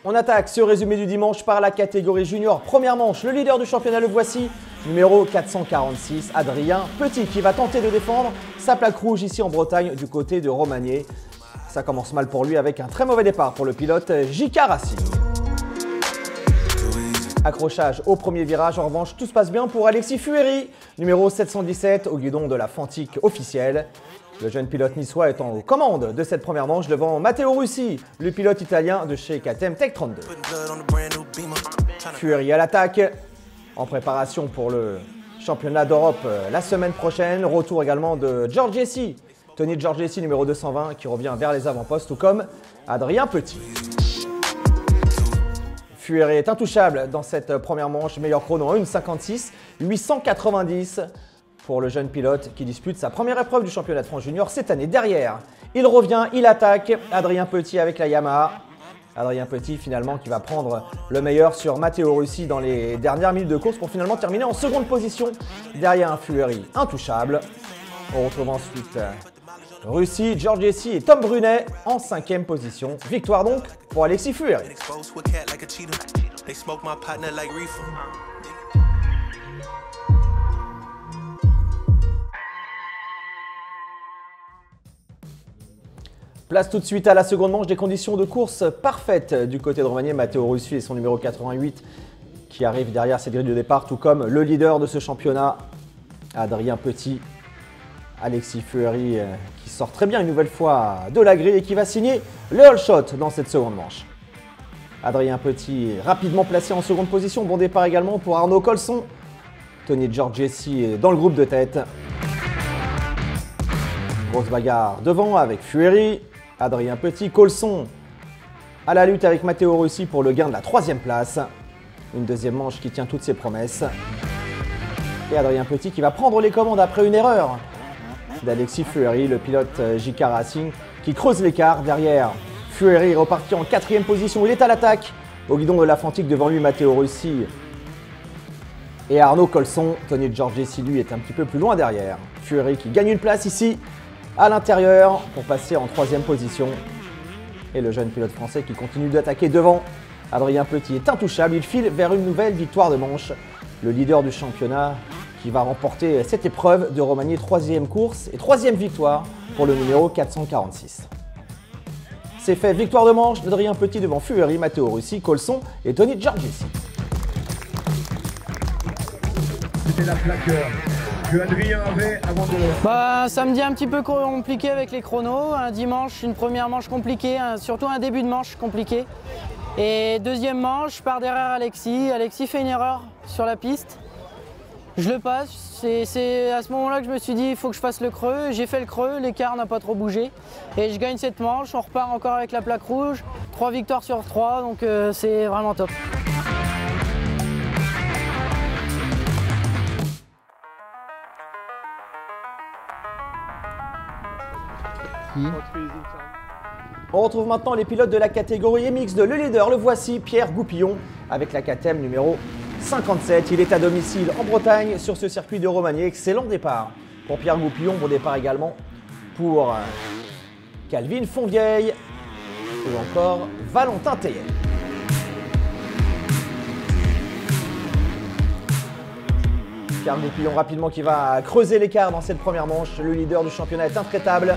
On attaque ce résumé du dimanche par la catégorie junior. Première manche, le leader du championnat, le voici, numéro 446, Adrien Petit, qui va tenter de défendre sa plaque rouge ici en Bretagne du côté de Romagné. Ça commence mal pour lui avec un très mauvais départ pour le pilote J.K. Racing. Accrochage au premier virage, en revanche, tout se passe bien pour Alexis Fueri, numéro 717 au guidon de la Fantique officielle. Le jeune pilote niçois est aux commandes de cette première manche devant Matteo Russi, le pilote italien de chez KTM Tech 32. Fueri à l'attaque, en préparation pour le championnat d'Europe la semaine prochaine. Retour également de Giorgessi, Tony Giorgessi numéro 220 qui revient vers les avant-postes, tout comme Adrien Petit. Fueri est intouchable dans cette première manche, meilleur chrono en 1,56, 890 pour le jeune pilote qui dispute sa première épreuve du championnat de France junior cette année. Derrière, il revient, il attaque, Adrien Petit avec la Yamaha. Adrien Petit finalement qui va prendre le meilleur sur Matteo Russi dans les dernières minutes de course pour finalement terminer en seconde position derrière un Fueri intouchable. On retrouve ensuite Russi, Giorgessi et Tom Brunet en 5e position. Victoire donc pour Alexis Fueri. Place tout de suite à la seconde manche, des conditions de course parfaites du côté de Romagné. Matteo Russi et son numéro 88 qui arrive derrière cette grille de départ, tout comme le leader de ce championnat, Adrien Petit. Alexis Fueri qui sort très bien une nouvelle fois de la grille et qui va signer le all shot dans cette seconde manche. Adrien Petit rapidement placé en seconde position. Bon départ également pour Arnaud Colson. Tony Giorgessi dans le groupe de tête. Grosse bagarre devant avec Fueri. Adrien Petit, Colson à la lutte avec Matteo Russi pour le gain de la 3e place. Une deuxième manche qui tient toutes ses promesses. Et Adrien Petit qui va prendre les commandes après une erreur d'Alexis Fueri, le pilote J.K. Racing, qui creuse l'écart derrière. Fueri est reparti en 4e position, il est à l'attaque. Au guidon de la Fantique devant lui, Matteo Russi et Arnaud Colson. Tony Giorgessi, lui, est un petit peu plus loin derrière. Fueri qui gagne une place ici, à l'intérieur, pour passer en 3e position. Et le jeune pilote français qui continue d'attaquer devant. Adrien Petit est intouchable, il file vers une nouvelle victoire de manche. Le leader du championnat qui va remporter cette épreuve de Romagné, 3e course et 3e victoire pour le numéro 446. C'est fait, victoire de manche d'Adrien Petit devant Fueri, Matteo Russi, Colson et Tony Giorgessi. C'était la plaque que Adrien avait avant de... Samedi un petit peu compliqué avec les chronos, un dimanche une première manche compliquée, surtout un début de manche compliqué. Et deuxième manche, je pars derrière Alexis. Alexis fait une erreur sur la piste. Je le passe, c'est à ce moment-là que je me suis dit il faut que je fasse le creux. J'ai fait le creux, l'écart n'a pas trop bougé. Et je gagne cette manche, on repart encore avec la plaque rouge. 3 victoires sur 3, donc c'est vraiment top. On retrouve maintenant les pilotes de la catégorie MX2. Le leader, le voici, Pierre Goupillon, avec la KTM numéro 57. Il est à domicile en Bretagne sur ce circuit de Romagné. Excellent départ pour Pierre Goupillon. Bon départ également pour Calvin Fonvieille ou encore Valentin Théier. Pierre Goupillon rapidement qui va creuser l'écart dans cette première manche. Le leader du championnat est intraitable.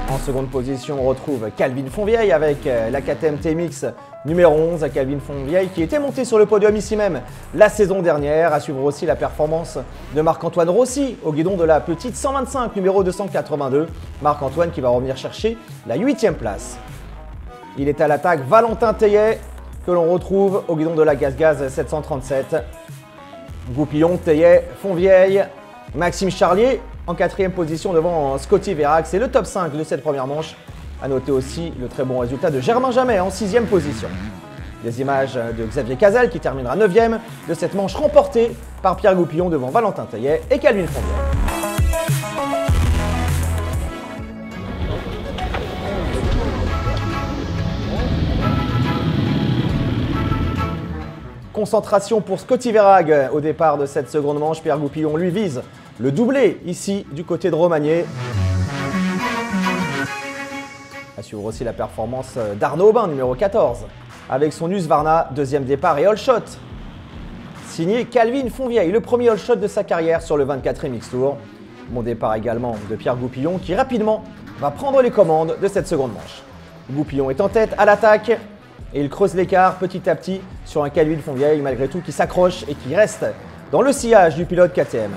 En seconde position, on retrouve Calvin Fonvieille avec la KTM TMX numéro 11. Calvin Fonvieille qui était monté sur le podium ici même la saison dernière. À suivre aussi la performance de Marc-Antoine Rossi au guidon de la petite 125 numéro 282. Marc-Antoine qui va revenir chercher la 8e place. Il est à l'attaque Valentin Théier que l'on retrouve au guidon de la Gaz 737. Goupillon, Théier, Fonvieille, Maxime Charlier en 4e position devant Scotty Verac. C'est le top 5 de cette première manche. A noter aussi le très bon résultat de Germain Jamet en 6e position. Des images de Xavier Cazel qui terminera 9e de cette manche remportée par Pierre Goupillon devant Valentin Théier et Calvin Fonvieille. Concentration pour Scotty Verag au départ de cette seconde manche. Pierre Goupillon lui vise le doublé ici du côté de Romagné. À suivre aussi la performance d'Arnaud Aubin, numéro 14. Avec son Husqvarna, deuxième départ et all shot. Signé Calvin Fonvieille, le premier all shot de sa carrière sur le 24e X-Tour. Bon départ également de Pierre Goupillon qui rapidement va prendre les commandes de cette seconde manche. Goupillon est en tête à l'attaque et il creuse l'écart petit à petit sur un Calvin Fonvieille malgré tout qui s'accroche et qui reste dans le sillage du pilote KTM.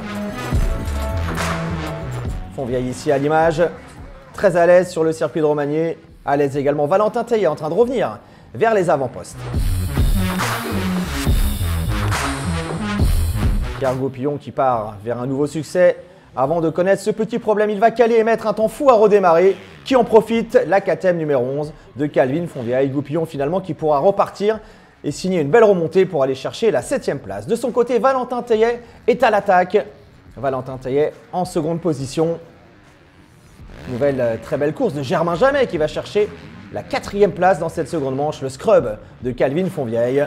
Fonvieille ici à l'image, très à l'aise sur le circuit de Romagné, à l'aise également Valentin Teillet en train de revenir vers les avant-postes. Pierre Goupillon qui part vers un nouveau succès. Avant de connaître ce petit problème, il va caler et mettre un temps fou à redémarrer. Qui en profite? La KTM numéro 11 de Calvin Fonvieille. Goupillon finalement qui pourra repartir et signer une belle remontée pour aller chercher la 7e place. De son côté, Valentin Teillet est à l'attaque. Valentin Teillet en seconde position. Nouvelle très belle course de Germain Jamet qui va chercher la 4e place dans cette seconde manche. Le scrub de Calvin Fonvieille.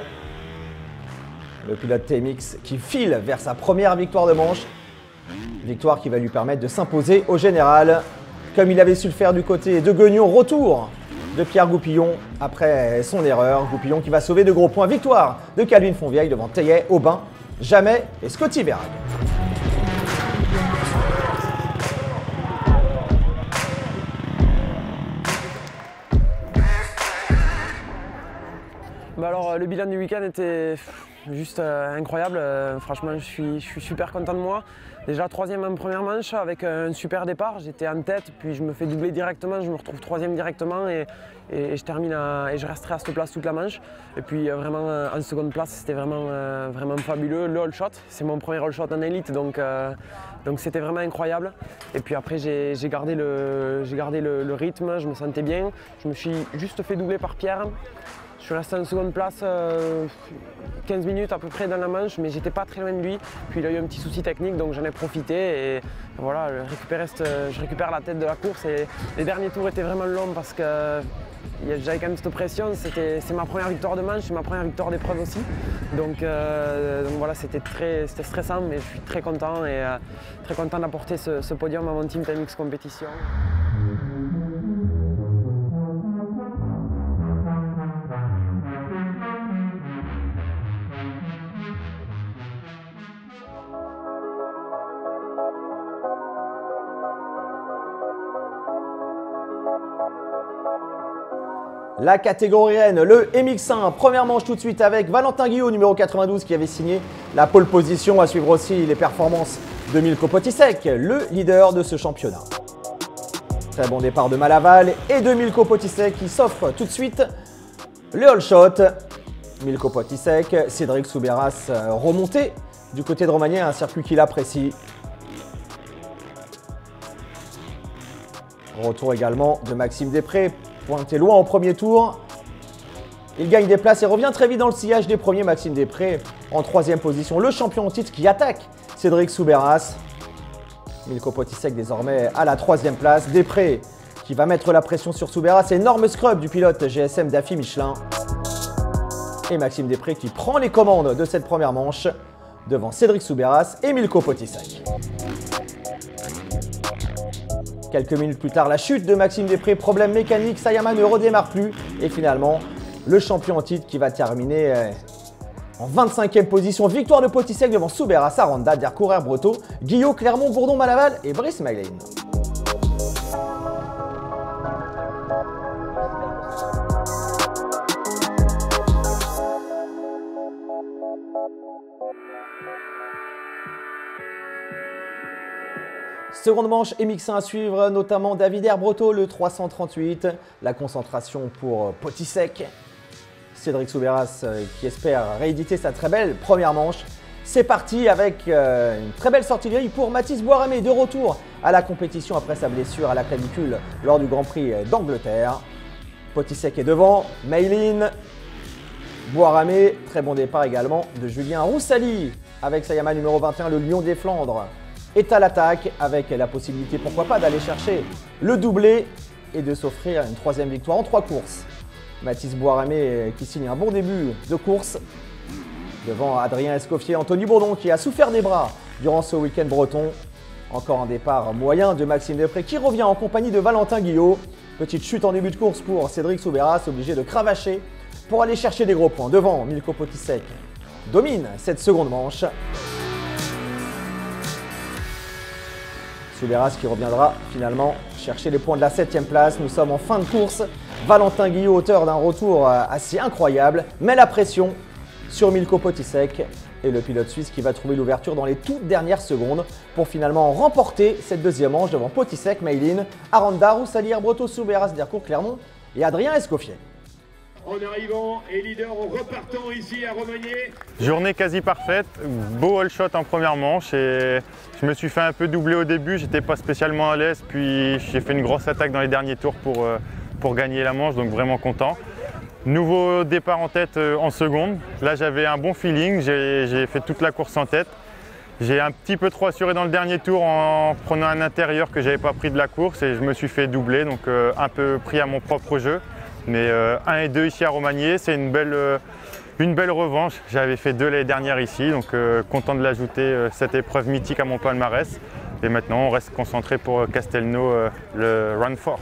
Le pilote TMX qui file vers sa première victoire de manche. Victoire qui va lui permettre de s'imposer au général, comme il avait su le faire du côté de Guignon. Retour de Pierre Goupillon après son erreur. Goupillon qui va sauver de gros points. Victoire de Calvin Fonvieille devant Teillet, Aubin, Jamet et Scotty Verhaeghe. Alors le bilan du week-end était juste incroyable. Franchement, je suis super content de moi. Déjà 3e en première manche avec un super départ. J'étais en tête, puis je me fais doubler directement. Je me retrouve 3e directement et je termine et je resterai à cette place toute la manche. Et puis vraiment en seconde place, c'était vraiment fabuleux. Le all shot, c'est mon premier all shot en élite, donc c'était vraiment incroyable. Et puis après, j'ai gardé le rythme, je me sentais bien. Je me suis juste fait doubler par Pierre. Je suis resté en seconde place 15 minutes à peu près dans la manche, mais j'étais pas très loin de lui. Puis il a eu un petit souci technique, donc j'en ai profité et voilà, je récupère la tête de la course. Et les derniers tours étaient vraiment longs parce que j'avais quand même cette pression. C'est ma première victoire de manche, c'est ma première victoire d'épreuve aussi. Donc voilà, c'était stressant, mais je suis très content et très content d'apporter ce podium à mon team TMX Compétition. La catégorie N, le MX1, première manche tout de suite avec Valentin Guillot, numéro 92, qui avait signé la pole position. À suivre aussi les performances de Milko Potisek, le leader de ce championnat. Très bon départ de Malaval et de Milko Potisek qui s'offre tout de suite le all shot. Milko Potisek, Cédric Soubeyras remonté du côté de Romagné, un circuit qu'il apprécie. Retour également de Maxime Després, pointé loin au premier tour. Il gagne des places et revient très vite dans le sillage des premiers. Maxime Després en 3e position. Le champion en titre qui attaque Cédric Soubeyras. Milko Potisek désormais à la 3e place. Després qui va mettre la pression sur Soubeyras. Énorme scrub du pilote GSM Daffy Michelin. Et Maxime Després qui prend les commandes de cette première manche devant Cédric Soubeyras et Milko Potisek. Quelques minutes plus tard, la chute de Maxime Després, problème mécanique, Sayama ne redémarre plus. Et finalement, le champion en titre qui va terminer en 25e position. Victoire de Potisek devant Soubeyras, Aranda, der coureurs bretons, Guillot, Clermont, Bourdon, Malaval et Brice Maglin. Seconde manche MX1 à suivre, notamment David Herbreto, le 338. La concentration pour Potisek. Cédric Soubeyras qui espère rééditer sa très belle première manche. C'est parti avec une très belle sortie de grille pour Mathis Boiramé, de retour à la compétition après sa blessure à la clavicule lors du Grand Prix d'Angleterre. Potisek est devant, Maylin, Boiramé, très bon départ également de Julien Roussali avec sa Yamaha numéro 21, le Lion des Flandres. Est à l'attaque avec la possibilité, pourquoi pas, d'aller chercher le doublé et de s'offrir une 3e victoire en 3 courses. Mathis Boiramé qui signe un bon début de course devant Adrien Escoffier, Anthony Bourdon qui a souffert des bras durant ce week-end breton. Encore un départ moyen de Maxime Després qui revient en compagnie de Valentin Guillot. Petite chute en début de course pour Cédric Soubeyras, obligé de cravacher pour aller chercher des gros points. Devant, Milko Potisek domine cette seconde manche. Soubeyras qui reviendra finalement chercher les points de la 7e place. Nous sommes en fin de course. Valentin Guillot, auteur d'un retour assez incroyable, met la pression sur Milko Potisek. Et le pilote suisse qui va trouver l'ouverture dans les toutes dernières secondes pour finalement remporter cette deuxième manche devant Potisek, Maïline, Aranda, Roussalière, Breteau, Soubeyras, Dercourt, Clermont et Adrien Escoffier. En arrivant et leader en repartant ici à Romagné. Journée quasi parfaite, beau all shot en première manche et je me suis fait un peu doubler au début, j'étais pas spécialement à l'aise, puis j'ai fait une grosse attaque dans les derniers tours pour gagner la manche, donc vraiment content. Nouveau départ en tête en seconde, là j'avais un bon feeling, j'ai fait toute la course en tête. J'ai un petit peu trop assuré dans le dernier tour en prenant un intérieur que j'avais pas pris de la course et je me suis fait doubler, donc un peu pris à mon propre jeu. Mais 1 et 2 ici à Romagné, c'est une belle revanche. J'avais fait 2 l'année dernière ici, donc content de l'ajouter cette épreuve mythique à mon palmarès. Et maintenant on reste concentré pour Castelnau, le Run 4.